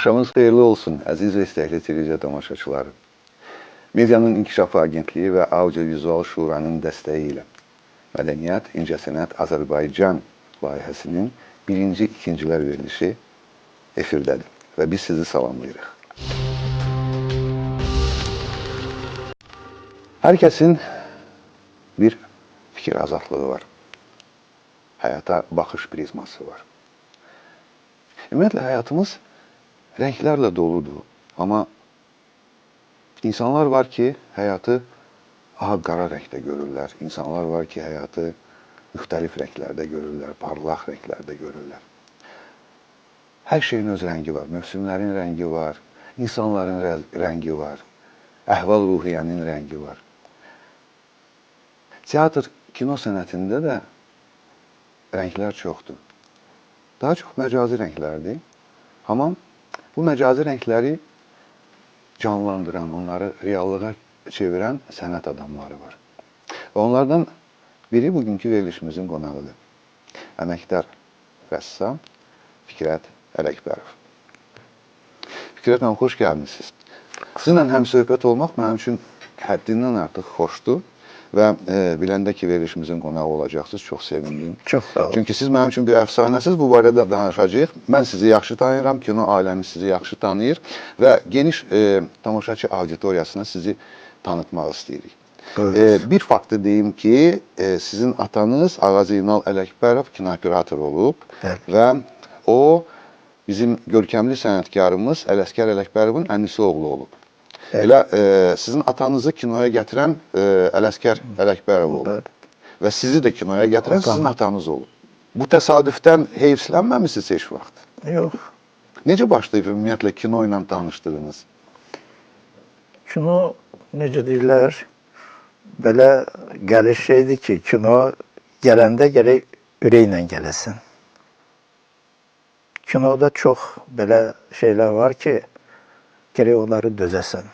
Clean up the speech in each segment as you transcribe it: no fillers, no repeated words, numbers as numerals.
Axşamınız xeyirli olsun, əziz və istəkli televiziya tamaşaçıları. Medianın İnkişafı Agentliyi və Audio-Vizual Şuranın dəstəyi ilə Mədəniyyət, İncəsənət Azərbaycan layihəsinin birinci, ikincilər verilişi efirdədir və biz sizi salamlayırıq. Hər kəsin bir fikir azadlığı var, həyata baxış prizması var. Ümumiyyətlə, həyatımız rənglərlə doludur, amma insanlar var ki, həyatı qara rəngdə görürlər. İnsanlar var ki, həyatı müxtəlif rənglərdə görürlər, parlaq rənglərdə görürlər. Hər şeyin öz rəngi var, mövsümlərin rəngi var, insanların rəngi var, əhval-ruhiyyənin rəngi var. Teatr, kino sənətində də rənglər çoxdur. Daha çox məcazi rənglərdir, amma bu məcazi rəngləri canlandıran, onları reallığa çevirən sənət adamları var. Və onlardan biri bugünkü verilişimizin qonağıdır. Əməkdar rəssam Fikrət Ələkbərov. Fikrət müəllim, xoş gəlmişsiniz. Sizinlə həmsöhbət olmaq mənim üçün həddindən artıq xoşdur və biləndə ki, verilişimizin qonağı olacaqsınız, çox sevindim. Çox sağ olun. Çünki siz mənim üçün bir əfsanəsiz, bu barədə danışacağıq. Mən sizi yaxşı tanıyıram, kino aləmi sizi yaxşı tanıyır və geniş tamaşaçı auditoriyasına sizi tanıtmaq istəyirik. Bir faktı deyim ki, sizin atanız Ağa Zeynal Ələkbərov kinooperator olub və o bizim görkəmli sənətkarımız Ələsgər Ələkbərovun ənnisi oğlu olub. Elə sizin atanızı kinoya gətirən Ələsgər Ələkbərov olub və sizi də kinoya gətirən sizin atanız olub. Bu təsadüfdən heyfslənməmisiniz heç vaxt? Yox. Necə başlayıb ümumiyyətlə kino ilə tanışdığınız? Kino, necə deyirlər, belə gəliş şeydir ki, kino gələndə gərək ürəklə gələsin. Kinoda çox belə şeylər var ki, gərək onları dözəsən.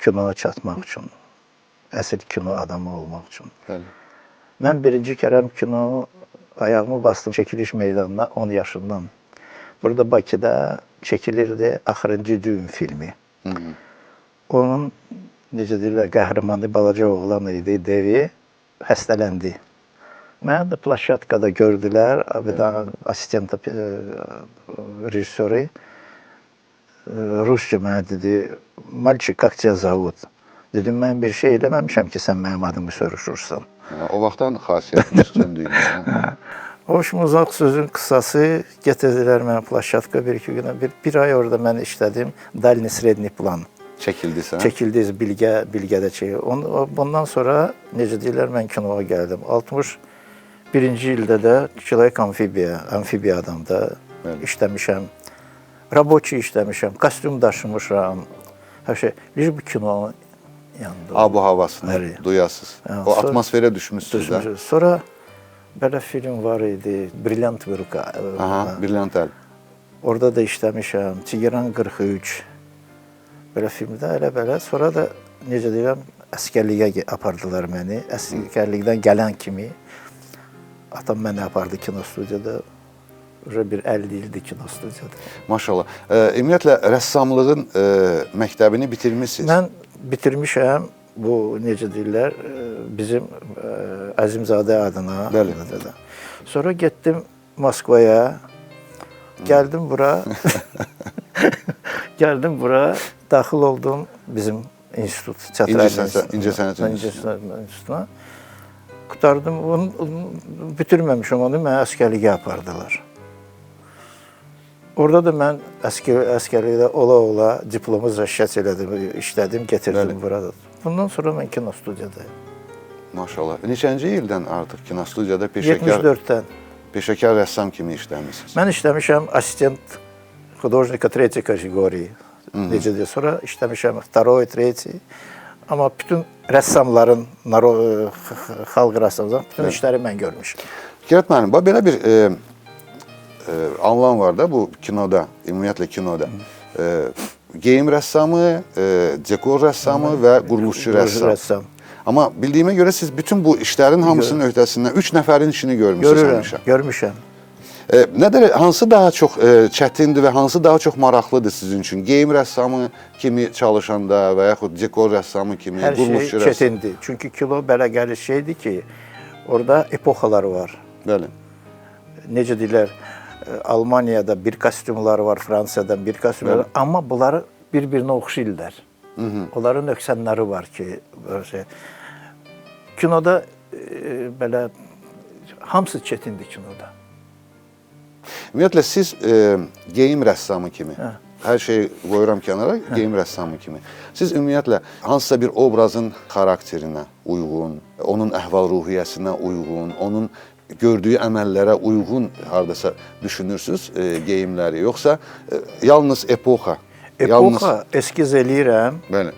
Kinoya çatmaq üçün, əsl kino adamı olmaq üçün. Bəli. Mən birinci kərəm kino ayağımı bastım çəkiliş meydanına 10 yaşından. Burada Bakıda çəkilirdi Axırıncı Düyün filmi. Onun, necə deyirlər, qəhrəmanı balaca oğlan idi, devi, xəstələndi. Mən də plaşatkada gördülər, asistent rejissoru. Rusca mənə dedi, "Malçik, как тебя зовут?" Dedim, mən bir şey eləməmişəm ki, sən mənim adımı soruşursan. O vaxtdan xasiyyətin üstündür. Hoşum uzaq sözün qısası, getirdilər mənə plaşatka bir-iki günə. Bir ay orada mən işlədim, Dalni Sredni plan. Çəkildisən? Çəkildiyiz Bilgədə çəkildi. Bundan sonra, necə deyirlər, mən kinoya gəldim. 61-ci ildə də Человек amfibiya adamda işləmişəm. Raboçi işləmişəm, kostyum daşımışam. Hər şey, bir kino yanında. Abu havasını duyasız. O atmosferə düşmüşsünüz. Sonra belə film var idi, Brilyant Ruka. Brilyant əl. Orada da işləmişəm, Tigeran 43. Belə filmdə elə-belə. Sonra da, necə deyirəm, əskərliyə apardılar məni. Əskərlikdən gələn kimi atam məni apardı kino studiyada. Bir 50 ildir kino studiyada. Maşallah. Ümumiyyətlə, rəssamlığın məktəbini bitirmişsiniz. Mən bitirmişəm. Bu, necə deyirlər, bizim Əzimzadə adına. Bəli. Sonra getdim Moskvaya. Gəldim bura. Gəldim bura. Daxil oldum bizim institut. İncəsənət İnstitutuna. Qutardım. Bitirməmişəm onu. Mənə əskərliyə apardılar. Orada da mən əskərlikdə ola-ola diplomu zəşşət elədim, işlədim, getirdim burada. Bundan sonra mən kino studiyadayım. Maşallah. Neçənci ildən artıq kino studiyada 74-dən. Peşəkar rəssam kimi işləmişsiniz? Mən işləmişəm asistent xudojnika 3 kateqoriya. Necə deyir, sonra işləmişəm 2, 3. Amma bütün rəssamların, xalq rəssamların bütün işləri mən görmüşəm. Fikrət müəllim, belə bir anlam var da bu kinoda, ümumiyyətlə kinoda. Geyim rəssamı, dekor rəssamı və quruluşçu rəssam. Amma bildiyimə görə siz bütün bu işlərin hamısının öhdəsindən 3 nəfərin işini görmüşsünüz həmişə. Görmüşəm. Hansı daha çox çətindir və hansı daha çox maraqlıdır sizin üçün? Geyim rəssamı kimi çalışanda və yaxud dekor rəssamı kimi, Hər şey quruluşçu çətindir. Çünki kilo belə gəlir şeydir ki, orada epoxalar var. Bəli. Necə deyirlər, Almaniyada bir kostyumlar var, Fransiyada bir kostyumlar var, amma bunları bir-birinə oxşayırlar. Onların nöqsanları var ki, böyle şey. Kinoda belə hamısı çətindir kinoda. Ümumiyyətlə siz geyim rəssamı kimi, hər şeyi qoyuram kənara, geyim rəssamı kimi. Siz ümumiyyətlə hansısa bir obrazın xarakterinə uyğun, onun əhval-ruhiyyəsinə uyğun, onun gördüyü əməllərə uyğun hardasa düşünürsünüz geyimləri, yoxsa yalnız epoxa? Epoxa eskiz eləyirəm. Bəli.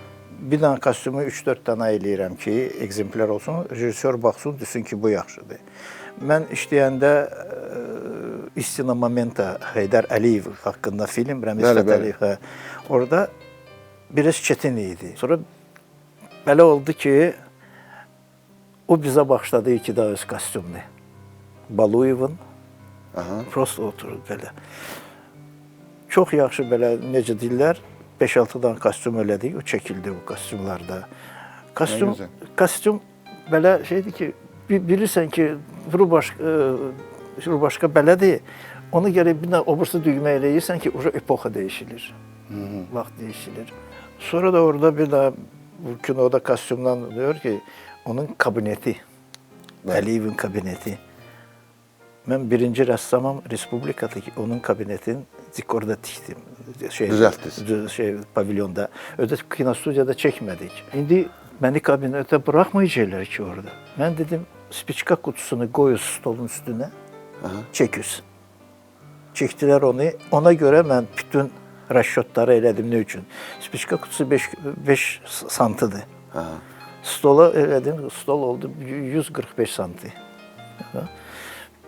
Bir dənə kostyumu 3-4 dənə eləyirəm ki, ekzemplar olsun, rejissor baxsın, desin ki, bu yaxşıdır. Mən işləyəndə İstina Momenta Heydər Əliyev haqqında film, Rəmiz Fətəliyev, orada biraz çətin idi. Sonra belə oldu ki, o bizə başladı iki daha öz kostyumunu. Baluyevin, prosto oturur belə. Çox yaxşı belə, necə deyirlər, 5-6 dənə kostyum elədik, o çəkildi bu kostyumlarda. Kostyum belə şeydir ki, bilirsən ki, başqa belədir, ona görə bir də obursu düymə eləyirsən ki, epoxa dəyişilir, vaxt dəyişilir. Sonra da orada bir də bu kinoda kostyumdan diyor ki, onun kabineti, Əliyevin kabineti. Mən birinci rəssamam Respublikadakı onun kabinetin dekorda tikdim. Düzəltdiniz. Pavilyonda. Ödə kinostudiyada çəkmədik. İndi məni kabinetə buraxmayacaqlar ki orada. Mən dedim, spiçka kutusunu qoyuz stolun üstünə, çəkiz. Çəkdilər onu. Ona görə mən bütün rəşotları elədim. Ne üçün? Spiçka kutusu 5 santıdır. Stola elədim, stol oldu 145 santi.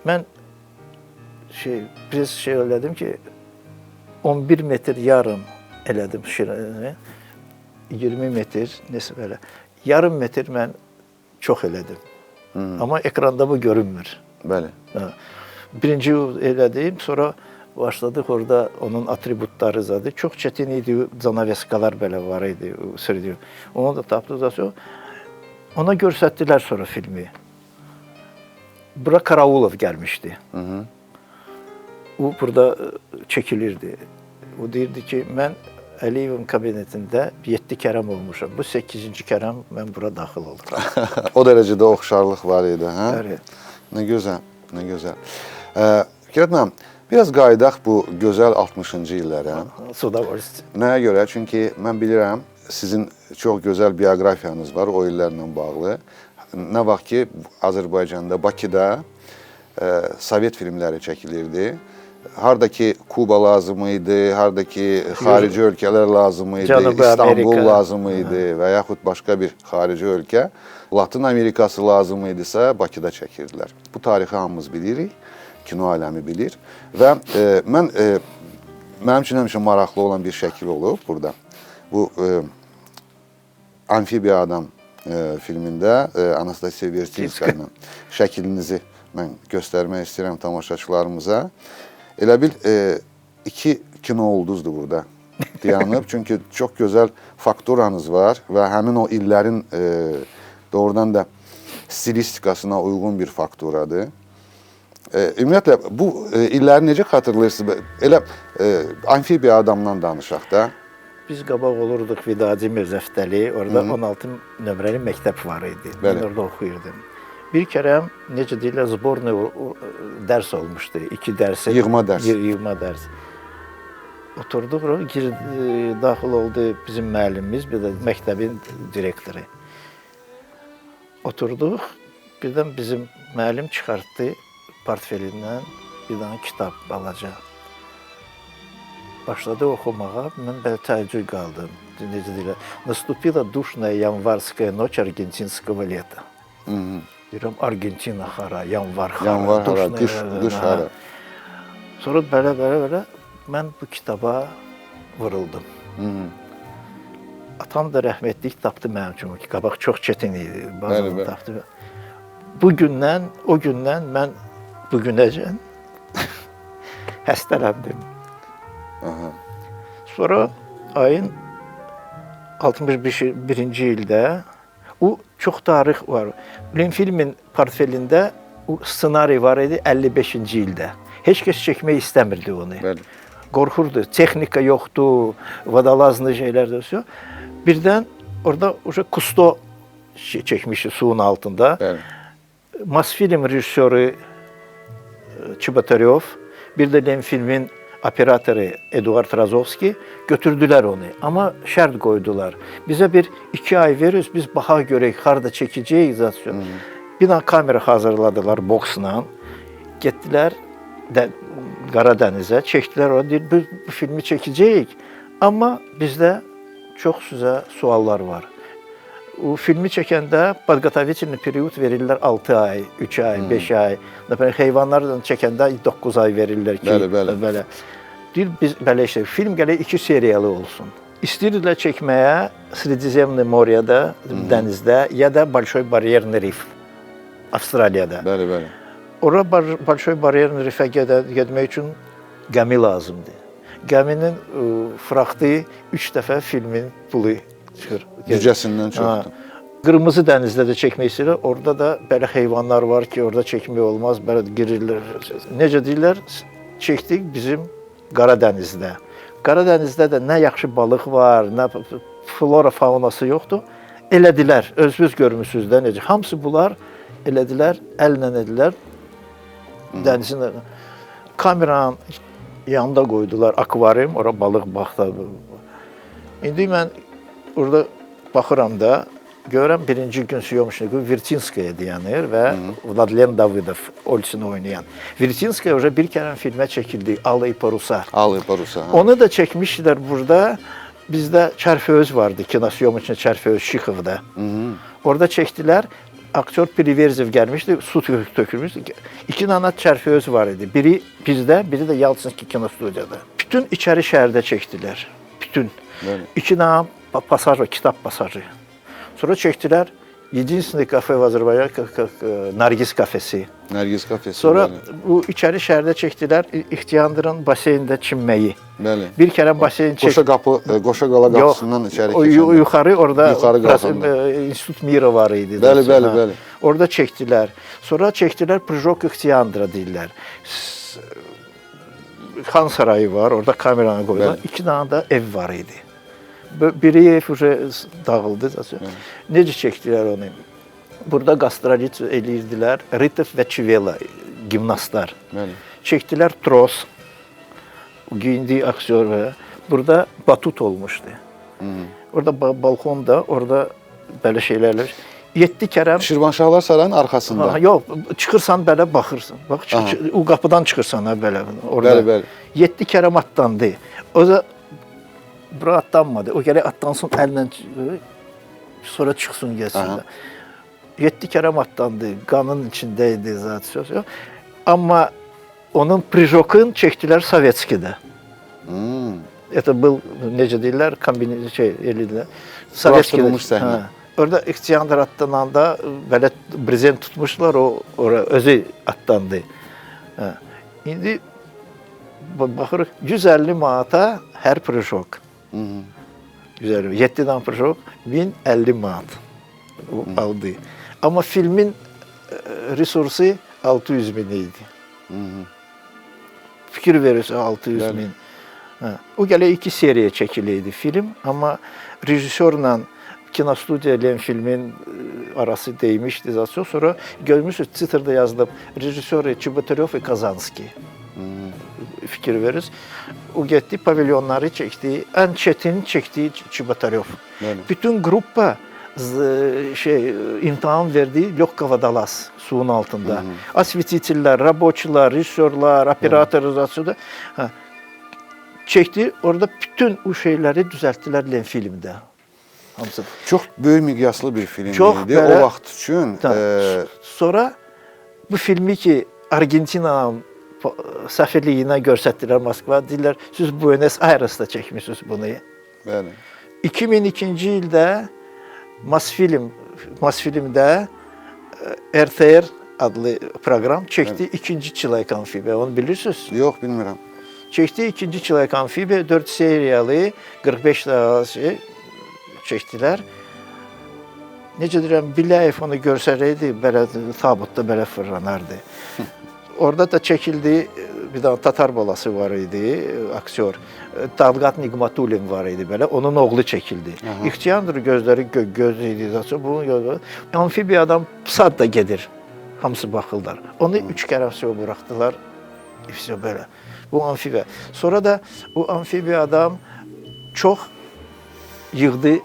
Mən biraz elədim ki, 11 metr yarım elədim şirini, 20 metr, nəsə belə. Yarım metr mən çox elədim. Amma ekranda bu görünmür. Bəli. Birinci elədim, sonra başladıq orada onun atributları zadı. Çox çətin idi, zanaveskalar belə var idi. Onu da tapdıq. Ona göstərdilər sonra filmi. Bura Karaulov gəlmişdi. O burada çəkilirdi. O deyirdi ki, mən Əliyevin kabinetində 7 kərəm olmuşam. Bu 8-ci kərəm mən bura daxil oluram. O dərəcədə oxşarlıq var idi, hə? Evet. Nə gözəl, nə gözəl. Fikrət müəllim, biraz qayıdaq bu gözəl 60-cı illərə. Nəyə görə? Çünki mən bilirəm, sizin çox gözəl bioqrafiyanız var o illərlə bağlı. Nə vaxt ki, Azərbaycanda, Bakıda Sovet filmləri çəkilirdi. Hardakı Kuba lazım idi, hardakı xarici ölkələr lazım idi, İstanbul lazım idi və yaxud başqa bir xarici ölkə, Latın Amerikası lazım idisə Bakıda çəkirdilər. Bu tarixi hamımız bilirik, kino aləmi bilir və mənim üçün həmişə maraqlı olan bir şəkil olub burada. Bu Amfibiya Adam filmində Anastasiya Vertinska ilə şəklinizi mən göstərmək istəyirəm tamaşaçılarımıza. Elə bil 2 kino ulduzdur burada dayanıb. Çünki çox gözəl fakturanız var və həmin o illərin doğrudan da stilistikasına uyğun bir fakturadır. Ümumiyyətlə, bu illəri necə xatırlayırsınız? Elə Amfibiya Adamdan danışaq da. Biz qabaq olurduq Vidadi Mirzəftəli, orada 16 nömrəli məktəb var idi. Mən orada oxuyurdum. Bir kərəm, necə deyirlər, zborni dərs olmuşdu. 2 dərsi. Yığma dərs. Yığma dərs. Oturduq, daxil oldu bizim müəllimimiz, bir də məktəbin direktoru. Oturduq, birdən bizim müəllim çıxartdı portfelindən bir dənə kitab balaca. Başladı oxumağa, mən belə təəccüb qaldım. Necə deyirlər, наступила душная январская ночь аргентинского лета. Deyirəm, Argentina hara, yanvar hara, qış hara. Sonra belə mən bu kitaba vuruldum. Atam da rəhmətlik tapdı mənim üçün ki, qabaq çox çətin idi. Bazını tapdı. O gündən mən bu günəcən Xəstələndim. Aha. Sonra ayın 61-ci ildə o çox tarix var. Lenfilmin portfelində o ssenari var idi 55-ci ildə. Heç kəs çəkmək istəmirdi onu. Bəli. Qorxurdu. Texnika yoxdur, vadalazlı şeylər də yox. Birdən orada Kusto çəkmişdi suyun altında. Bəli. Mosfilm rejissoru Çibotaryov, bir də Lenfilmin operatoru Eduard Razovski götürdülər onu. Amma şərt qoydular. Bizə bir 2 ay verirsiniz, biz baha görək, harda çəkəcəyik zaten. Bir dənə kamera hazırladılar boksla. Getdilər Qaradənizə, çəkdilər orada. Deyir, bu filmi çəkəcəyik. Amma bizdə çox sizə suallar var. O filmi çəkəndə podgotovительный период verirlər 6 ay, 3 ay, 5 ay. Məsələn, heyvanlarla çəkəndə 9 ay verirlər ki, belə. Deyir, biz belə işte film gələk 2 seriyalı olsun. İstəyirdilər çəkməyə Sredizemno Moryada, dənizdə ya da Большой Барьерный Риф, Avstraliyada. Bəli, bəli. Ora Большой Барьерный Рифə getmək üçün gəmi lazımdır. Gəminin fraktı 3 dəfə filmin pulu çıxır. Gücəsindən çoxdur. Qırmızı dənizdə də çəkmək istəyirlər. Orada da belə heyvanlar var ki, orada çəkmək olmaz. Belə girirlər. Necə deyirlər? Çəkdik bizim Qaradənizdə. Qaradənizdə də nə yaxşı balıq var, nə flora faunası yoxdur. Elədilər. Özünüz görmüsünüz də necə. Hamısı bunlar elədilər, əllə edilər. Dənizin kameranın yanında qoydular akvarium, ora balıq baxdı. İndi mən orada baxıram da, görürəm birinci gün Syomşniki Virtinskaya dayanır və Vladlen Davidov Olsini oynayan. Virtinskaya bir kərə filmə çəkildi, Alay Parusa. Alay Parusa. Onu da çəkmişdilər burada. Bizdə Çərföz vardı, kinosyomçu Çərföz Şixovda. Orada çəkdilər. Aktyor Priverzev gəlmişdi, su tökülmüşdü. 2 dənə Çərföz var idi. Biri bizdə, biri də Yalçınski kinostudiyada. Bütün içəri şəhərdə çəkdilər. Bütün. 2 dənə pasaj var, kitab pasajı. Sonra çəkdilər Единственный kafe в Azərbaycan, Nargiz kafesi. Nargiz kafesi. Sonra bu içəri şəhərdə çəkdilər İxtiyandırın baseyndə çimməyi. Bəli. Bir kərə baseyn çəkdilər. Qoşa qala qapısından içəri keçəndə. Yuxarı orada İnstitut Mira var idi. Bəli. Orada çəkdilər. Sonra çəkdilər Prıjok İxtiyandıra deyirlər. Xan sarayı var, orada kameranı qoydular. 2 dənə də ev var idi. Biri ev dağıldı. Necə çəkdilər onu? Burada qastralit eləyirdilər. Ritov və Çivela, gimnastlar. Çəkdilər tros, giyindiyi aktyor və burada batut olmuşdu. Orada balkonda, orada belə şeylərlə. 7 kərəm... Şirvanşahlar sarayının arxasında. Yox, çıxırsan belə baxırsan. Bax, o qapıdan çıxırsan belə. Bəli. 7 kərəm atlandı. O da bura atlanmadı. O gərək atlansın əllə, sonra çıxsın gəlsin. 7 kərəm atlandı. Qanın içində idi zaten. Amma onun Prijok'un çəkdilər Sovetskidə. Это был, necə deyirlər, elədilər. Sovetskidə səhnə. Orada İxtiyandır atlananda belə brezent tutmuşlar, o özü atlandı. İndi baxırıq 150 manata hər Prijok. 7 dənə Prijok 1050 manat aldı. Amma filmin resursu 600 min idi. Fikir verirsə 600 min. O gələ 2 seriya çəkiliydi film, amma rejissorla kinostudiya Lenfilmin arası değmişdi zaten. Sonra görmüşsünüz, titrdə yazılıb rejissor Çibotaryov və Kazanski. Fikir veririz. O getdi, pavilyonları çəkdi, ən çətin çəkdi Çibotaryov. Bütün qruppa imtahan verdi Lyokka Vadalas suyun altında. Asvetitillər, raboçilər, rejissorlar, operatorlar çəkdi. Orada bütün o şeyləri düzəltdilər Lenfilmdə. Hamısı. Çox böyük miqyaslı bir film idi o vaxt üçün. Sonra bu filmi ki Argentina'nın səfirliyinə göstərdilər Moskva, deyirlər, siz Buenos Aires'da çəkmişsiniz bunu. Bəli. 2002-ci ildə Mosfilmdə RTR adlı proqram çəkdi, ikinci Çilaykan filmi. Onu bilirsiniz? Yox, bilmirəm. Çekdiyi ikinci Çılaq amfibi 4 seriyalı 45 dəqiqəsi çəkdilər. Necə deyirəm, Billayev onu görsəydi, belə tabutda belə fırlanardı. Orada da çəkildi, bir dənə Tatar balası var idi, aktyor. Talqat Nigmatulin var idi belə, onun oğlu çəkildi. İxtiyandır, gözləri göz idi, bunun gözləri. Amfibi adam sad da gedir, hamısı baxırlar. Onu 3 kərə buraxdılar, belə. Bu amfibi. Sonra da bu amfibi adam çox yığdı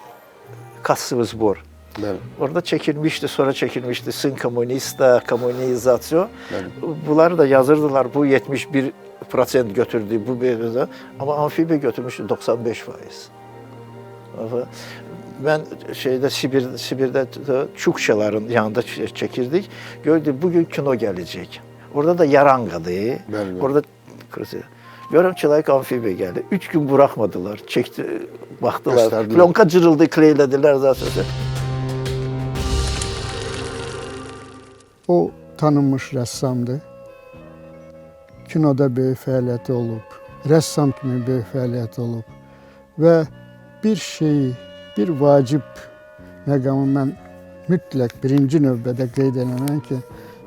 kassıvı zbor. Bəli. Orada çekilmişti, sonra çekilmişti Sın Komünista, Komünizasyon. Bunları da yazırdılar, bu 71% götürdü, bu böyle. Ama amfibi götürmüştü 95%. Ben Sibir'de Çukçaların yanında çekirdik. Gördüm, bugün kino gelecek. Orada da Yarangadı. Orada görüm Çılaq amfibi geldi. 3 gün bırakmadılar. Çekti, baktılar. Plonka cırıldı, kleylediler zaten. O tanınmış rəssamdır. Kinoda böyük fəaliyyəti olub, rəssam kimi böyük fəaliyyəti olub və bir şeyi, bir vacib məqamı mən mütləq birinci növbədə qeyd eləməliyəm ki,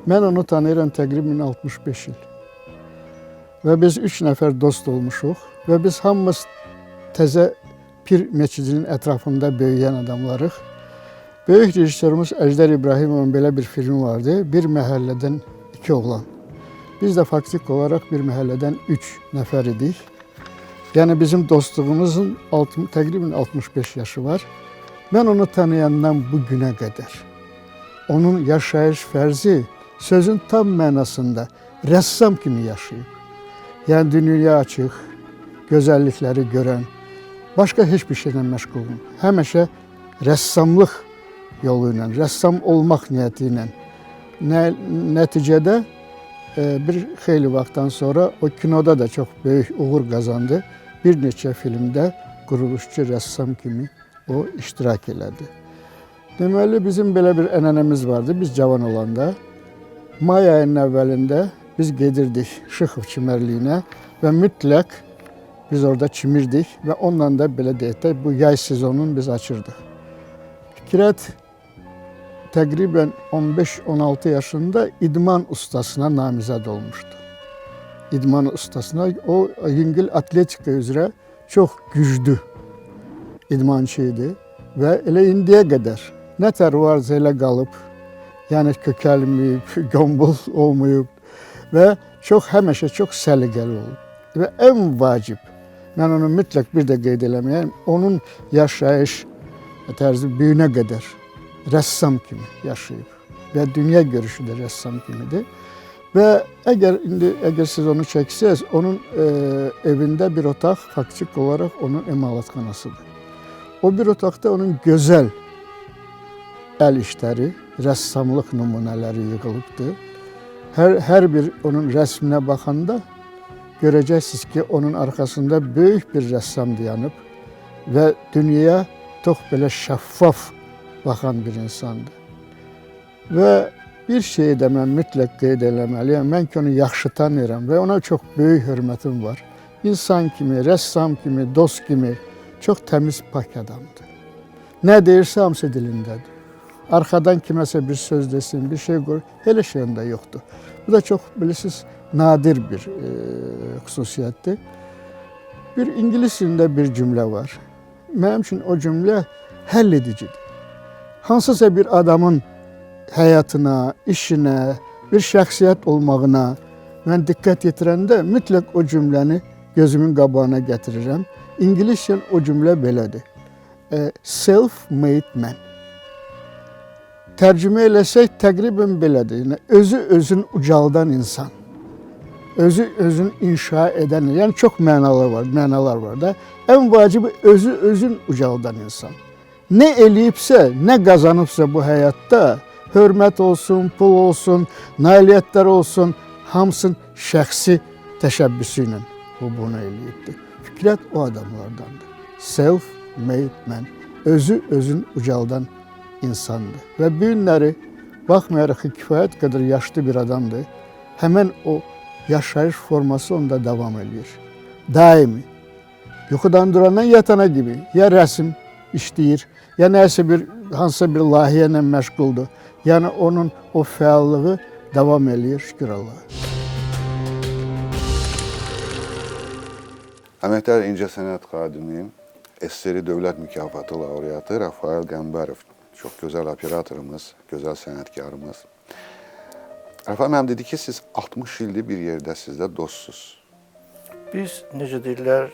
mən onu tanıyıram təqribən 65 il. Və biz 3 nəfər dost olmuşuq və biz hamımız təzə Pir məscidinin ətrafında böyüyən adamlarıq. Böyük rejissorumuz Əjdər İbrahimovun belə bir filmi vardı. Bir məhəllədən 2 oğlan. Biz də faktik olaraq bir məhəllədən 3 nəfər idik. Yəni bizim dostluğumuzun təqribən 65 yaşı var. Mən onu tanıyandan bu günə qədər onun yaşayış fərzi sözün tam mənasında rəssam kimi yaşayıb. Yəni dünyaya açıq, gözəllikləri görən, başqa heç bir şeylə məşğulum. Həmişə rəssamlıq yolu ilə, rəssam olmaq niyyəti ilə. Nəticədə bir xeyli vaxtdan sonra o kinoda da çox böyük uğur qazandı. Bir neçə filmdə quruluşçu rəssam kimi o iştirak elədi. Deməli, bizim belə bir ənənəmiz vardı, biz cavan olanda. May ayının əvvəlində biz gedirdik Şıxov çimərliyinə və mütləq biz orada çimirdik və onunla da belə deyək də bu yay sezonunu biz açırdıq. Fikrət təqribən 15-16 yaşında idman ustasına namizəd olmuşdu. İdman ustasına, o yüngül atletika üzrə çox güclü idmançı idi və elə indiyə qədər nətər varsa elə qalıb, yəni kökəlməyib, qombul olmayıb və həmişə çox səliqəli olub. Və ən vacib, mən onu mütləq bir də qeyd eləməyəm, onun yaşayış tərzi büyünə qədər rəssam kimi yaşayıb və dünya görüşü də rəssam kimidir. Və əgər siz onu çəksəz, onun evində bir otaq faktik olaraq onun emalatxanasıdır. O bir otaqda onun gözəl əl işləri, rəssamlıq nümunələri yığılıbdır. Hər bir onun rəsminə baxanda görəcəksiniz ki, onun arxasında böyük bir rəssam dayanıb və dünyaya çox belə şəffaf baxan bir insandır. Və bir şeyi də mən mütləq qeyd eləməliyəm. Mən ki, onu yaxşı tanıyıram və ona çox böyük hörmətim var. İnsan kimi, rəssam kimi, dost kimi çox təmiz, pak adamdır. Nə deyirsə hamısı dilindədir. Arxadan kiməsə bir söz desin, bir şey qoyur, elə şey onda yoxdur. Bu da çox, bilirsiniz, nadir bir xüsusiyyətdir. Bir ingilis dilində bir cümlə var. Mənim üçün o cümlə həll edicidir. Hansısa bir adamın həyatına, işinə, bir şəxsiyyət olmağına mən diqqət yetirəndə mütləq o cümləni gözümün qabağına gətirirəm. İngiliscə o cümlə belədir. Self-made man. Tərcümə eləsək təqribən belədir. Yəni, özü ucaldan insan. Özün inşa edən, yəni çox mənalar var da. Ən vacibi özün ucaldan insan. Nə eləyibsə, nə qazanıbsa bu həyatda, hörmət olsun, pul olsun, nailiyyətlər olsun, hamısının şəxsi təşəbbüsü ilə bunu eləyibdir. Fikrət o adamlardandır. Self-made man. Özün ucaldan insandır. Və bu günləri, baxmayaraq ki, kifayət qədər yaşlı bir adamdır, həmən o yaşayış forması onda davam edir. daimi yuxudan durandan yatana gibi ya resim işləyir, ya nəsə hansısa bir layihə ilə məşğuldur. Yəni onun o fəallığı davam eləyir, şükür Allaha. Əməkdar İncəsənət xadimi, SSR Dövlət Mükafatı laureatı Rafael Qəmbərov. Çox gözəl operatorumuz, gözəl sənətkarımız. Rafael müəllim dedi ki, siz 60 ildir bir yerdəsiz də dostsuz. Biz necə deyirlər,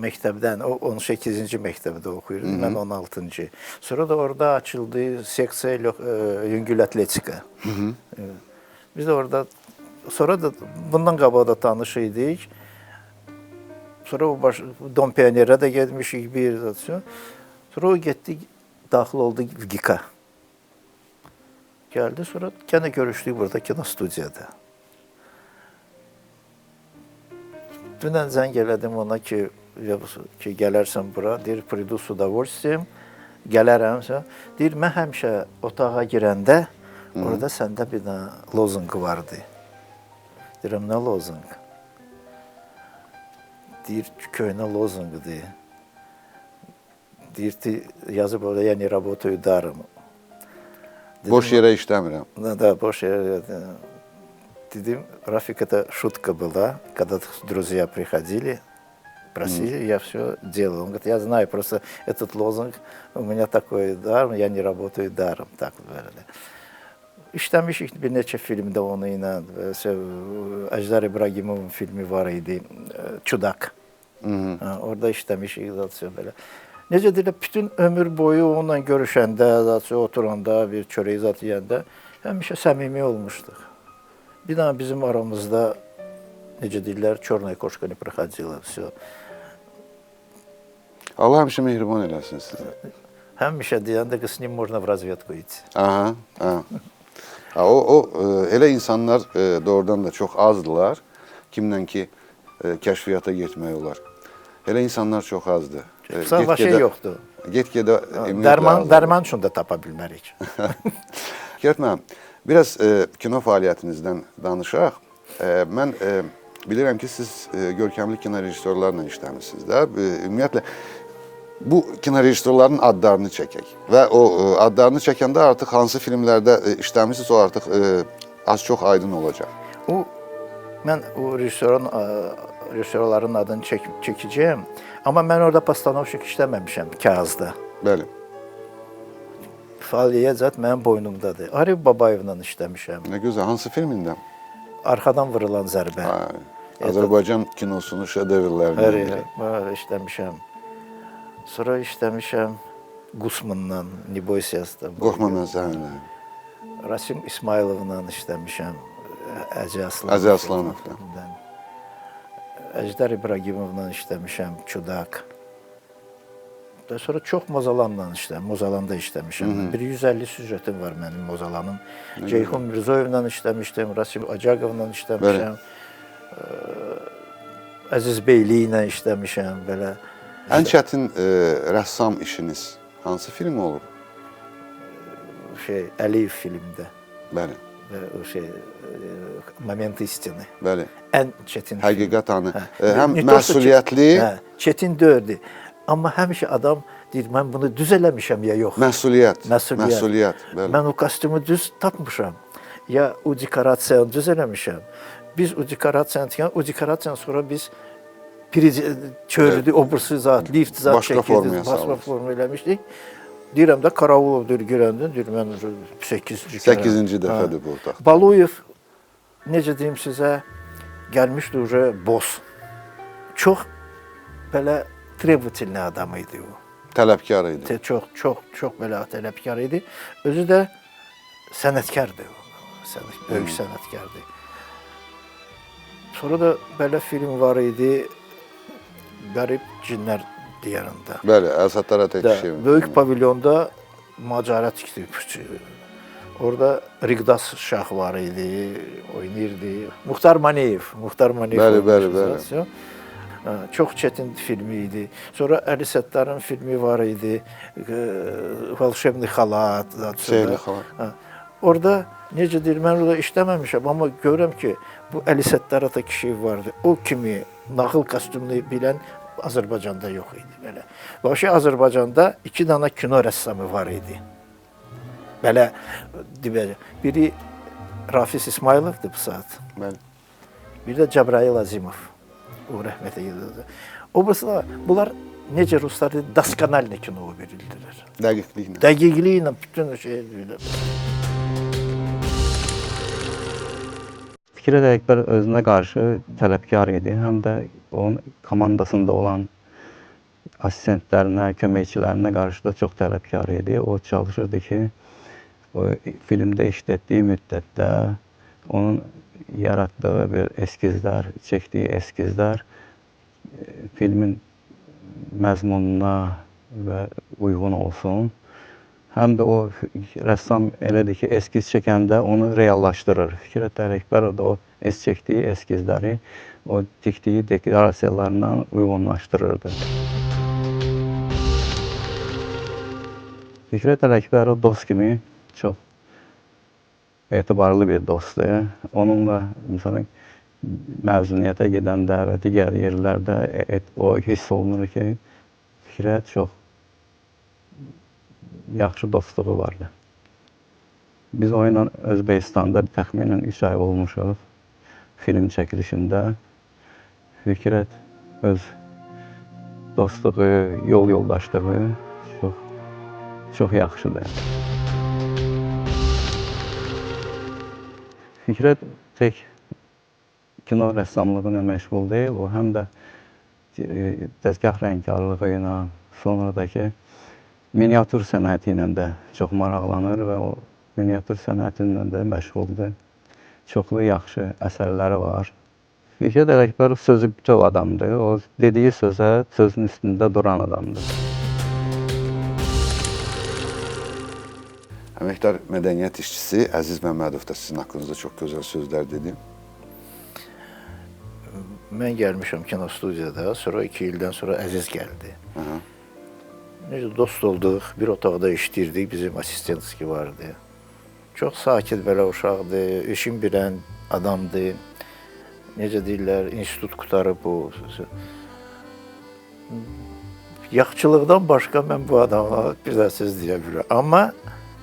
məktəbdən, o 18-ci məktəbdə oxuyurdu, mən 16-cı. Sonra da orada açıldı seksiya yüngül atletika. Biz də orada, sonra da bundan qabaq da tanış idik. Sonra o Dom Pionerə də getmişik bir yerdə. Sonra o getdi, daxil oldu GİK'a. Gəldi, sonra gene görüşdük burada kino studiyada. Dünən zəng elədim ona ki, gələrsən bura, deyir, pridu s udovольствием, gələrəm. Deyir, mən həmişə otağa girəndə, orada səndə bir lozunq vardı. Deyirəm, nə lozunq? Deyir, köhnə lozunqdur. Deyir, yazıb orada, я не работаю даром. Boş yerə işləmirəm. Да, boş yerə. Dedim, Рафик, это шутка была, когда друзья приходили, просили, я все делал. Он говорит, я знаю, просто этот лозунг, у меня такой дар, я не работаю даром. Так böyle. İşləmişik bir neçə filmdə onu ilə. Əjdər İbrahimovun filmi var idi, Çudak. Orada işləmişik belə. Necə deyirlər, bütün ömür boyu onunla görüşəndə, oturanda, bir çörək zat yeyəndə həmişə səmimi olmuşduq. Bir daha bizim aramızda, necə deyirlər, Çornaya Koşka ne проходила, все. Allah həmişə mehriban eləsin sizə. Həmişə deyəndə ki, s ним можно в разведку идти. Aha, aha. Elə insanlar doğrudan da çox azdılar. Kimlə ki, kəşfiyyata getmək olar. Elə insanlar çox azdır. Sağ şey yoxdur. Get-gedə Dərman üçün də tapa bilmərik. Fikret müəllim, biraz kino fəaliyyətinizdən danışaq. Mən bilirəm ki, siz görkəmli kino rejissorlarla işləmişsiniz də. Ümumiyyətlə, bu kino rejissorların adlarını çəkək. Və o adlarını çəkəndə artıq hansı filmlərdə işləmişsiniz, o artıq az-çox aydın olacaq. Mən o rejissorların adını çəkəcəyəm. Amma mən orada postanovşik işləməmişəm kağızda. Bəli. Fəaliyyət zət mənim boynumdadır. Arif Babayevlə işləmişəm. Nə gözəl, hansı filmində? Arxadan vurulan zərbə. Azərbaycan kinosunun şedevrlərindən. Bəli, işləmişəm. Sonra işləmişəm Gusmanla, Ne бойся. Qorxma mən səninlə. Rasim İsmayılovla işləmişəm. Əzi Aslanov. Əjdər İbrahimovla işləmişəm, Çudak. Sonra çox Mozalanla Mozalanda işləmişəm. Bir 150 süjetim var mənim Mozalanın. Ceyhun Mirzoyevlə işləmişdim, Rasim Acaqovla işləmişəm. Əziz Beyli ilə işləmişəm, belə. Ən çətin rəssam işiniz hansı film olur? Əliyev filmdə. Bəli. Moment istini. Bəli. Ən çətin. Həqiqət anı. Həm məsuliyyətli. Çətin dördü. Amma həmişə adam deyir, mən bunu düz eləmişəm ya yox. Məsuliyyət. Bəli. Mən o kostyumu düz tapmışam. Ya o dekorasiyanı düz eləmişəm. Biz o dekorasiyanı sonra biz çördü, obursu zat, lift zat çəkirdik, başqa forma eləmişdik. Deyirəm də Karavulovdur, görəndin, deyir, mən 8-ci dəfədir bu otaq. Baluyev, necə deyim sizə, gəlmişdi uca boss. Çox belə trебовательный adam idi o. Tələbkar idi. Çox belə tələbkar idi. Özü də sənətkardır o. Böyük sənətkardır. Sonra da belə film var idi, Qərib Cinlər diyarında. Bəli, Əsədlər Ətəkişev. Böyük pavilyonda macəra tikdi. Orada Riqdas Şah var idi, oynayırdı. Muxtar Maniyev. Bəli. Çox çətin filmi idi. Sonra Əli Səttarın filmi var idi. Volşebni xalat. Seyli xalat. orada necə deyir, mən orada işləməmişəm, amma görürəm ki, bu Əli Səttar ata kişi vardı. O kimi nağıl kostyumunu bilən Azərbaycanda yox idi belə. Vəbşi Azərbaycanda 2 dənə kino rəssamı var idi. Belə demək, biri Rafiz İsmayılovdur bu saat. Bəli. Bir də Cəbrayıl Azimov. O rəhmətə gedildi. Obrazlar, bunlar necə ruslar dedi, daskanalni kino verildilər. Dəqiqliklə. Dəqiqliklə bütün şey belə. Fikret Əkbər özünə qarşı tələbkar idi, həm də onun komandasında olan assistentlərinə, köməkçilərinə qarşı da çox tələbkar idi. O çalışırdı ki, o filmdə işlətdiyi müddətdə onun yaratdığı bir eskizlər, çəkdiyi eskizlər filmin məzmununa və uyğun olsun. Həm də o rəssam elədir ki, eskiz çəkəndə onu reallaşdırır. Fikrət Əkbərov da o çəkdiyi eskizləri o tikdiyi dekorasiyalarla uyğunlaşdırırdı. Fikrət Əkbərov dost kimi çox etibarlı bir dostdur. Onunla məsələn məzuniyyətə gedəndə və digər yerlərdə o hiss olunur ki, Fikrət çox yaxşı dostluğu vardı. Biz o ilə Özbəkistanda təxminən 3 ay olmuşuq film çəkilişində. Fikrət öz dostluğu, yol yoldaşlığı çox yaxşıdır. Fikrət tək kino rəssamlığı ilə məşğul deyil, o həm də təzgah rəngkarlığı ilə, sonradakı miniatür sənəti ilə də çox maraqlanır və o miniatür sənəti ilə də məşğuldur. Çoxlu yaxşı əsərləri var. Fikrət Əkbərov sözü bütöv adamdır. O dediyi sözə, sözün üstündə duran adamdır. Əməkdar mədəniyyət işçisi Əziz Məmmədov da sizin haqqınızda çox gözəl sözlər dedi. Mən gəlmişəm kino studiyada, sonra 2 ildən sonra Əziz gəldi. Necə dost olduq, bir otaqda işləyirdik, bizim assistentski vardı. Çox sakit belə uşaqdır, işin bilən adamdır. Necə deyirlər, institut qutarıb o. Yaxçılıqdan başqa mən bu adama bir də söz deyə bilirəm. Amma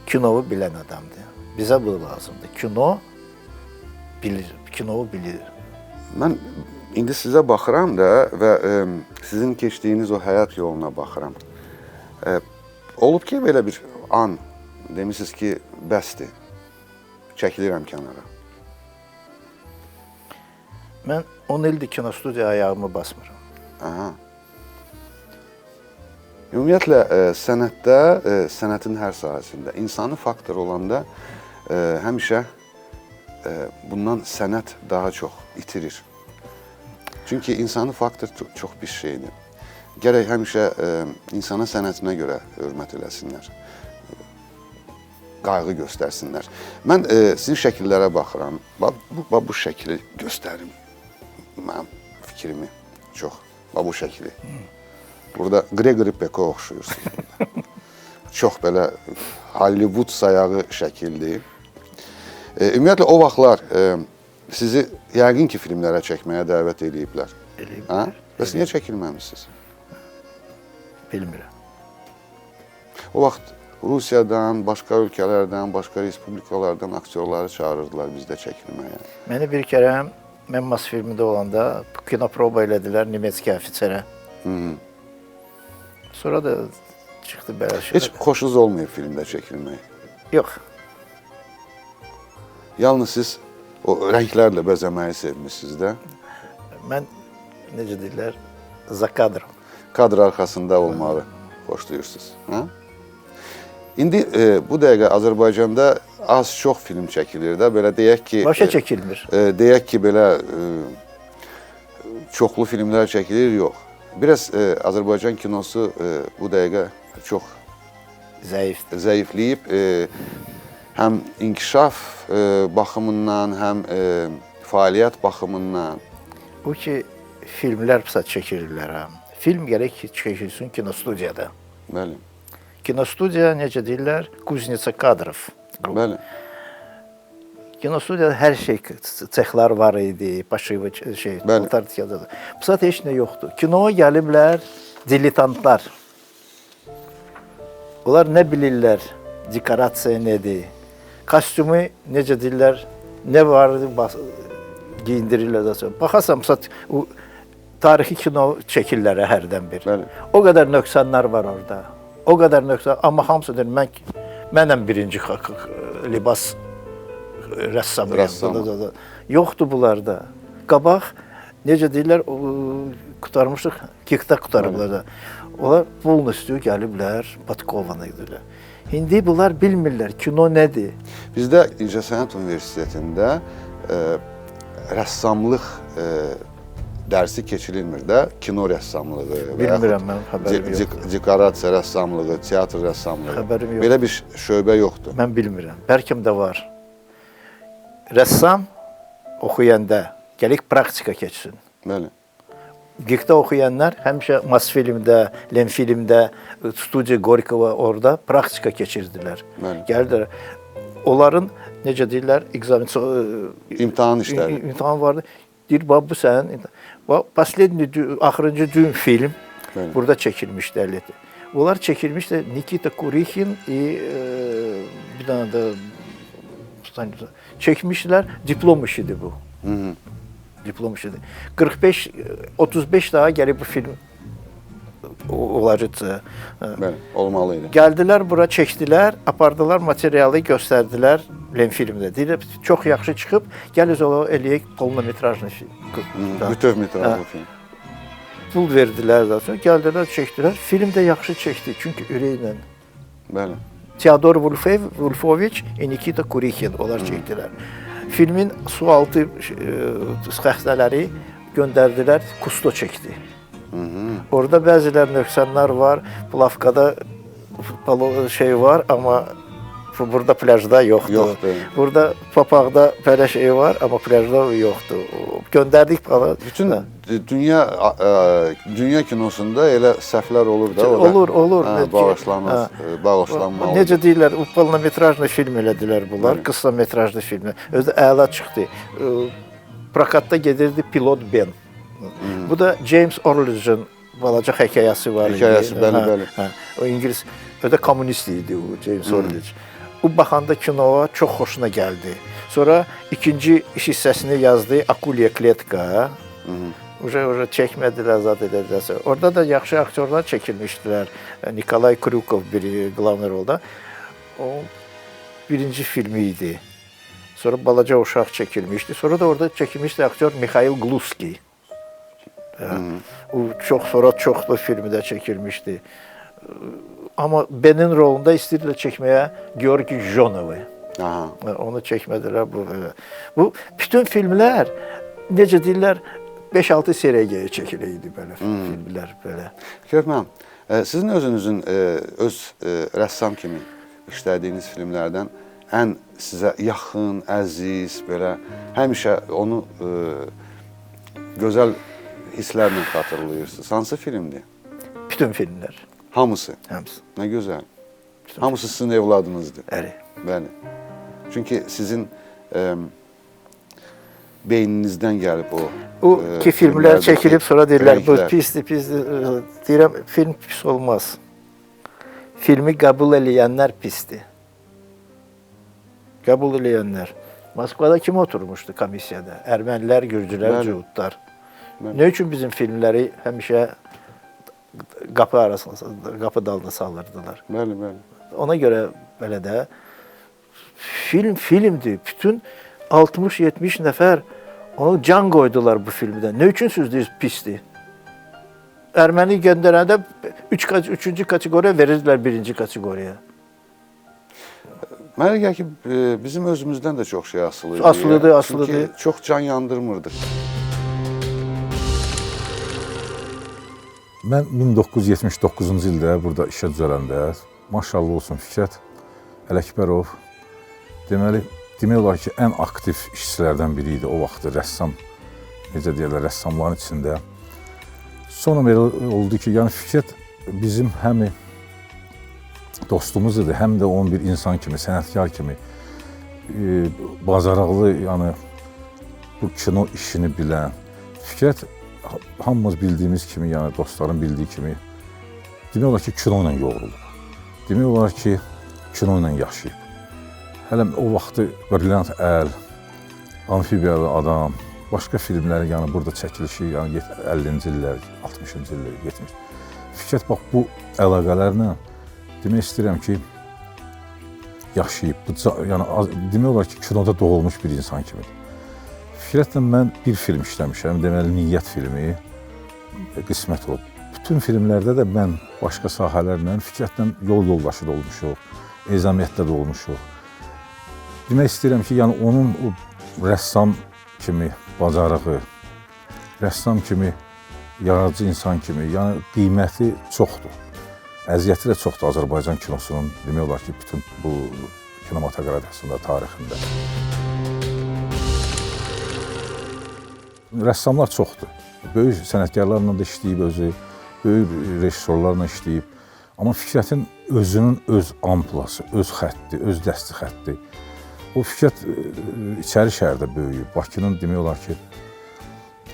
kinovu bilən adamdır. Bizə bu lazımdır. Kinovu bilir. Mən indi sizə baxıram da və sizin keçdiyiniz o həyat yoluna baxıram. Olub ki, belə bir an demişsiniz ki, bəsdir, çəkilirəm kənara. Mən 10 ildir kino studiya ayağımı basmıram. Aha. Ümumiyyətlə, sənətdə, sənətin hər sahəsində insani faktor olanda həmişə bundan sənət daha çox itirir. Çünki insani faktor çox bir şeydir. Gərək həmişə insana sənətinə görə hörmət eləsinlər, qayğı göstərsinlər. Mən sizin şəkillərə baxıram, bu şəkili göstərim mənim fikrimi çox, bu şəkili. Burada Gregory Peck'ə oxşuyursunuz burada. Çox belə Hollywood sayağı şəkildir. Ümumiyyətlə, o vaxtlar sizi yəqin ki, filmlərə çəkməyə dəvət ediblər. Eləyiblər. Bəs niyə çəkilməmişsiniz? Bilmirəm. O vaxt Rusiyadan, başqa ölkələrdən, başqa respublikalardan aktyorları çağırırdılar bizdə çəkilməyə. Məni bir kərə, mən Mas filmində olanda kino proba elədilər Nemetski ofisərə. Sonra da çıxdı belə şey. Heç xoşunuz olmayıb filmdə çəkilmək? Yox. Yalnız siz o rənglərlə bəzəməyi sevmişsiniz də. Mən, necə deyirlər, za kadrım. Kadr arxasında olmağı xoşlayırsınız. İndi bu dəqiqə Azərbaycanda az-çox film çəkilir də, belə deyək ki... Başa çəkilmir. Deyək ki, belə çoxlu filmlər çəkilir, yox. Biraz Azərbaycan kinosu bu dəqiqə çox zəifləyib. Həm inkişaf baxımından, həm fəaliyyət baxımından. Bu ki, filmlər çəkilirlər. Film gərək ki, çəkilsin kinostudiyada. Bəli. Kinostudiya, necə deyirlər, Kuznetsa kadrov. Bəli. Kinostudiyada hər şey, sexlər var idi, başıvı şey, Bəli. paltar tiyatro. Bu saat heç nə yoxdur. Kinoya gəliblər diletantlar. Onlar nə bilirlər, dekorasiya nədir, kostyumu necə deyirlər, nə var giyindirirlər də sonra. Baxarsan, o tarixi kino çəkirlər hərdən bir. Bəli. O qədər nöqsanlar var orada. O qədər nöqsan, amma hamısı deyir, mənəm birinci libas rəssamıyam. Yoxdur bunlarda. Qabaq, necə deyirlər, qutarmışıq, kikdə qutarıblar da. Onlar polностью gəliblər, Patkovana idilər. İndi bunlar bilmirlər, kino nədir? Bizdə İncəsənət Universitetində rəssamlıq dərsi keçirilmir də, kino rəssamlığı və Bilmirəm, mən xəbərim yoxdur. Dekorasiya rəssamlığı, teatr rəssamlığı. Xəbərim yoxdur. Belə bir şöbə yoxdur. Mən bilmirəm. Bəlkə də var. Rəssam oxuyanda gəlik praktika keçsin. Bəli. Gikdə oxuyanlar həmişə Mosfilmdə, Lenfilmdə, Studiya Gorkova orada praktika keçirdilər. Bəli. Gəldilər. Onların necə deyirlər, İmtahan işləri. İmtahan vardı. Deyir, bu sənin axırıncı düğün film Bəli. burada çəkilmişdi əlləti. Onlar çəkilmişdi Nikita Kurixin bir dənə də çəkmişdilər, diplom işidir bu. Hı-hı. Diplom işidir. 35 daha gəlib bu film olacaq. Bəli, olmalıydı. Gəldilər bura, çəkdilər, apardılar materialı, göstərdilər Lenfilmdə. Deyirlər, çox yaxşı çıxıb, gəl o eləyək polnometrajlı film. Bütöv metrajlı film. Pul verdilər daha sonra, gəldilər, çəkdilər. Film də yaxşı çəkdi, çünki ürəklə. Bəli. Teodor Wolfovich, Nikita Kurixin onlar çəkdilər. Filmin sualtı xəstələri göndərdilər, Kusto çəkdi. Orada bəzilər nöqsanlar var, plavkada şey var, amma burada plajda yoxdur. Yoxdur. Burada papaqda belə şey var, amma plajda yoxdur. Göndərdik falan. Bütün dünya kinosunda elə səhvlər olur da. Olur. Bağışlanmalı. Necə deyirlər, polnometrajlı film elədilər bunlar, qısa metrajlı film. Özü əla çıxdı. Prokatda gedirdi Pilot Ben. Bu da James Orledge'in balaca hekayəsi var. Hekayəsi, bəli. O İngilis, o da kommunist idi o James Orledge. Bu baxanda kinoya çox xoşuna gəldi. Sonra ikinci iş hissəsini yazdı, Akuliya Kletka. Уже çəkmədilər, zat edəcəksə. Orada da yaxşı aktyorlar çəkilmişdilər. Nikolay Kryukov biri qlavni rolda. O birinci filmi idi. Sonra balaca uşaq çəkilmişdi. Sonra da orada çəkilmişdi aktyor Mikhail Gluski. O çoxlu filmi də çəkilmişdi. Amma Benin rolunda istəyirlər çəkməyə Georgi Zhonovu. Onu çəkmədilər. Bu bütün filmlər, necə deyirlər, 5-6 seriyaya çəkiləydi belə filmlər belə. Körpəm, sizin özünüzün öz rəssam kimi işlədiyiniz filmlərdən ən sizə yaxın, əziz, belə həmişə onu gözəl hisslərlə xatırlayırsınız. Hansı filmdir? Bütün filmlər. Hamısı? Hamısı. Nə gözəl. Hamısı sizin evladınızdır. Bəli. Çünki sizin beyninizdən gəlib o. O ki filmlər çəkilib, sonra deyirlər, bu pisdir. Deyirəm, film pis olmaz. Filmi qəbul eləyənlər pisdir. Qəbul eləyənlər. Moskvada kim oturmuşdu komissiyada? Ermənilər, Gürcülər, Cühudlar. Nə üçün bizim filmləri həmişə qapı dalına salırdılar? Bəli. Ona görə belə də filmdir. Bütün 60-70 nəfər onu can qoydular bu filmdə. Nə üçün siz deyirsiniz pisdir? Erməni göndərəndə 3-cü kateqoriya verirdilər 1-ci kateqoriyaya. Mənə gəlir ki, bizim özümüzdən də çox şey asılıdır. Asılıdır. Çünki çox can yandırmırdıq. Mən 1979-cu ildə burada işə düzələndə, maşallah olsun Fikrət Ələkbərov, demək olar ki, ən aktiv işçilərdən biri idi o vaxtı, rəssam, necə deyirlər, rəssamların içində. Sonra belə oldu ki, yəni Fikrət bizim həm dostumuz idi, həm də onun bir insan kimi, sənətkar kimi bacarıqlı, yəni bu kino işini bilən Fikrət hamımız bildiyimiz kimi, yəni dostların bildiyi kimi demək olar ki, kino ilə yoğrulub. Demək olar ki, kino ilə yaşayıb. Hələ o vaxtı Brilliant Əl, Amfibiyalı Adam, başqa filmlər, yəni burada çəkilişi, yəni 50-ci illər, 60-cı illər, 70. Fikrət bax bu əlaqələrlə demək istəyirəm ki, yaşayıb, yəni demək olar ki, kinoda doğulmuş bir insan kimidir. Fikrətlə mən bir film işləmişəm, deməli Niyyət filmi qismət olub. Bütün filmlərdə də mən başqa sahələrlə Fikrətlə yol yoldaşı da olmuşuq, ezamiyyətdə də olmuşuq. Demək istəyirəm ki, yəni onun o rəssam kimi bacarığı, rəssam kimi yaradıcı insan kimi, yəni qiyməti çoxdur. Əziyyəti də çoxdur Azərbaycan kinosunun, demək olar ki, bütün bu kinematografiyasında, tarixində. Rəssamlar çoxdur. Böyük sənətkarlarla da işləyib özü, böyük rejissorlarla işləyib. Amma Fikrətin özünün öz amplası, öz xətti, öz dəsti xətti. O Fikrət İçəri şəhərdə böyüyüb, Bakının demək olar ki,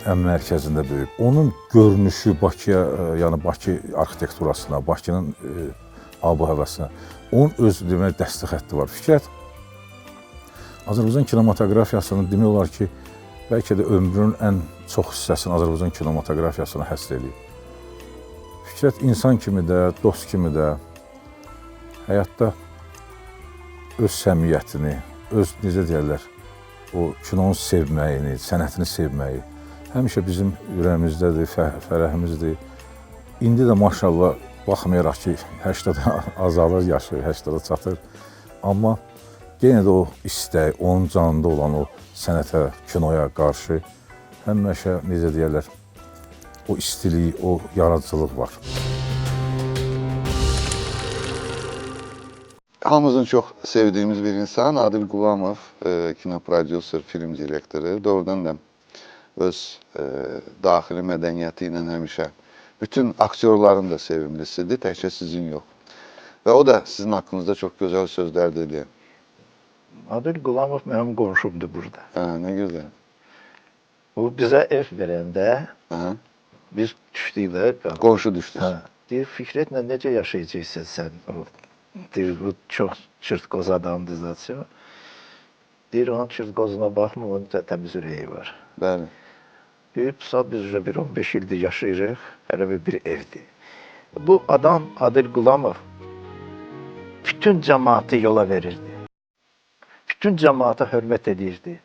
ən mərkəzində böyüyüb. Onun görünüşü Bakıya, yəni Bakı arxitekturasına, Bakının ab-ı həvəsinə, onun öz demək dəsti xətti var. Fikrət Azərbaycan kinematografiyasının demək olar ki, bəlkə də ömrünün ən çox hissəsini Azərbaycan kinematografiyasına həsr edib. Fikrət insan kimi də, dost kimi də həyatda öz səmiyyətini, öz necə deyərlər, o kinonu sevməyini, sənətini sevməyi həmişə bizim ürəyimizdədir, fərəhimizdir. İndi də maşallah baxmayaraq ki, 80-də azalır yaşı, 80-də çatır. Amma yenə də o istək, onun canında olan o sənətə, kinoya qarşı həmişə, necə deyərlər, o istilik, o yaradıcılıq var. Hamımızın çox sevdiyimiz bir insan Adil Qulamov, kino prodüser, film direktoru. Doğrudan da öz daxili mədəniyyəti ilə həmişə bütün aktyorların da sevimlisidir, təkcə sizin yox. Və o da sizin haqqınızda çox gözəl sözlər dedi. Adil Qulamov mənim qonşumdur burada. Nə gözəl. O bizə ev verəndə biz düşdük də. Qonşu düşdünüz. Deyir, Fikrətlə necə yaşayacaqsan sən? Deyir, bu çox çırtqoz adamdır zaten. Deyir, onun çırtqozuna baxma, onun da təmiz ürəyi var. Bəli. Deyir, biz bir 15 ildir yaşayırıq, hələ bir evdir. Bu adam Adil Qulamov bütün cəmaatı yola verirdi. Bütün cəmaata hörmət edirdi.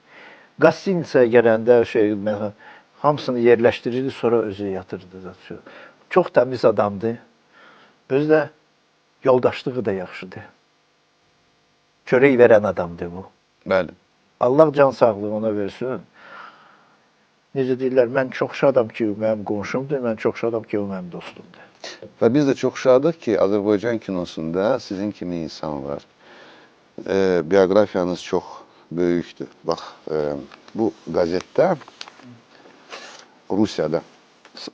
Qastinisaya gələndə hamısını yerləşdirirdi, sonra özü yatırdı. Çox təmiz adamdır. Özü də yoldaşlığı da yaxşıdır. Çörək verən adamdır bu. Bəli. Allah can sağlığı ona versin. Necə deyirlər, mən çox şadam ki, o mənim qonşumdur, mən çox şadam ki, o mənim dostumdur. Və biz də çox şadıq ki, Azərbaycan kinosunda sizin kimi insan var. Biografiyanız çox böyükdür. Bax, bu qəzetdə, Rusiyada,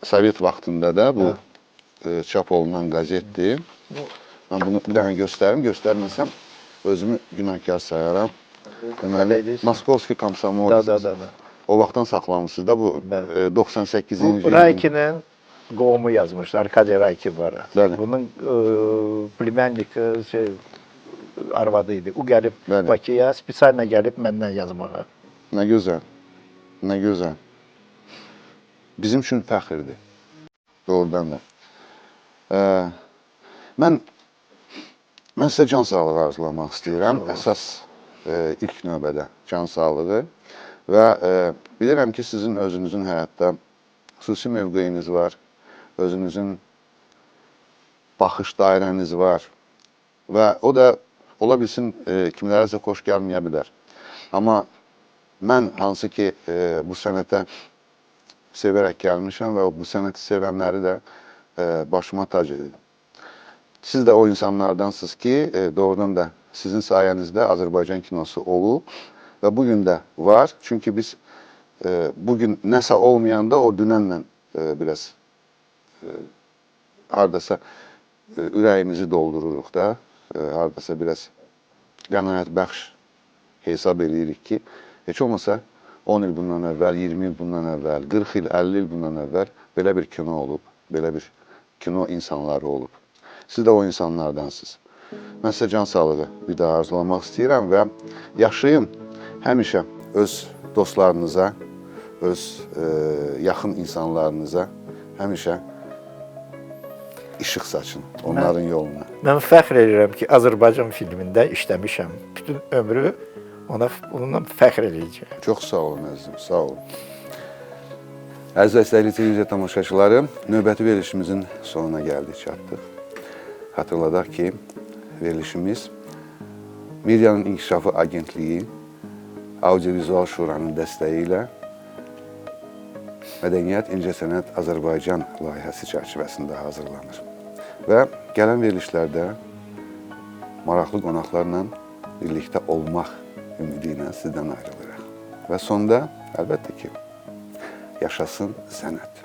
Sovet vaxtında da bu çap olunan qəzetdir. Mən bunu bir dənə göstərim, göstərməsəm özümü günahkar sayaram. Deməli, Moskovski Komsomolsk. O vaxtdan saxlamışsınız da bu 98-ci il. Bu Raykinin qohumu yazmışlar, Arkadiy Raykin var. Bəli. Bunun plемянник arvadı idi. O gəlib Bakıya, spesiallə gəlib məndən yazmağa. Nə gözəl, nə gözəl. Bizim üçün fəxirdir. Doğrudan da. Mən sizə can sağlığı arzulamaq istəyirəm. Əsas ilk növbədə can sağlığı. Və bilirəm ki, sizin özünüzün həyatda xüsusi mövqeyiniz var. Özünüzün baxış dairəniz var. Və o da ola bilsin kimlərəsə xoş gəlməyə bilər. Amma mən hansı ki bu sənətə sevərək gəlmişəm və bu sənəti sevənləri də başıma tac edir. Siz də o insanlardansınız ki, doğrudan da sizin sayənizdə Azərbaycan kinosu olub və bugün də var. Çünki biz bugün nəsə olmayanda o dünənlə biraz hardasa ürəyimizi doldururuq da, hardasa biraz qənaət bəxş hesab edirik ki, heç olmasa 10 il bundan əvvəl, 20 il bundan əvvəl, 40 il, 50 il bundan əvvəl belə bir kino olub, belə bir kino insanları olub. Siz də o insanlardansınız. Mən sizə can sağlığı bir daha arzulamaq istəyirəm və yaşayın həmişə öz dostlarınıza, öz yaxın insanlarınıza həmişə işıq saçın onların yoluna. Mən fəxr edirəm ki, Azərbaycan filmində işləmişəm. Bütün ömrü onunla fəxr edəcəyəm. Çox sağ olun əzizim, sağ olun. Əziz və istəkli televiziya tamaşaçıları, növbəti verilişimizin sonuna gəldik, çatdıq. Xatırladaq ki, verilişimiz Medianın İnkişafı Agentliyi Audiovizual Şuranın dəstəyi ilə Mədəniyyət İncəsənət Azərbaycan layihəsi çərçivəsində hazırlanır. Və gələn verilişlərdə maraqlı qonaqlarla birlikdə olmaq ümidi ilə sizdən ayrılırıq. Və sonda əlbəttə ki, yaşasın sənət.